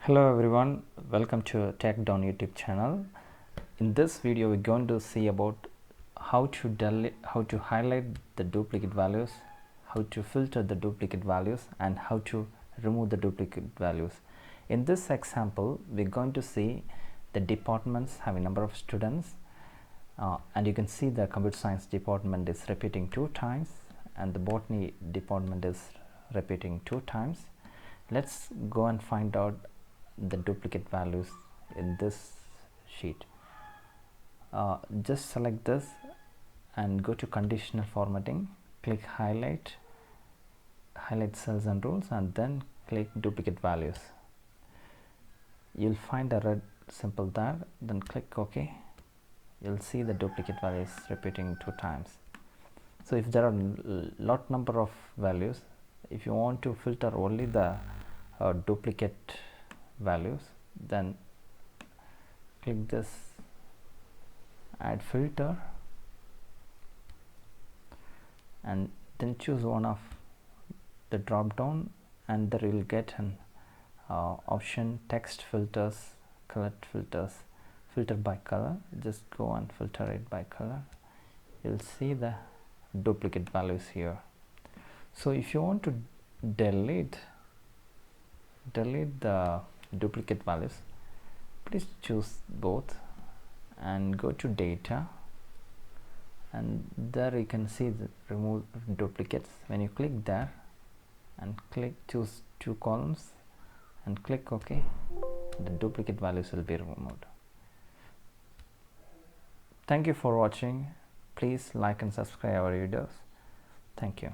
Hello everyone, welcome to Tech Down YouTube channel. In this video we're going to see about how to highlight the duplicate values, how to filter the duplicate values, and how to remove the duplicate values. In this example we're going to see the departments have a number of students, and you can see the computer science department is repeating 2 times and the botany department is repeating 2 times. Let's go and find out the duplicate values in this sheet. Just select this and go to conditional formatting, click highlight cells and rules, and then click duplicate values. You'll find a red symbol there, then click OK. You'll see the duplicate values repeating 2 times. So if there are lot number of values, if you want to filter only the duplicate values, then click this add filter and then choose one of the drop down, and there you will get an option text filters, color filters, filter by color. Just go and filter it by color. You'll see the duplicate values here. So if you want to delete the duplicate values, please choose both and go to data, and there you can see the remove duplicates. When you click there and choose 2 columns and click OK, the duplicate values will be removed. Thank you for watching. Please like and subscribe our videos. Thank you.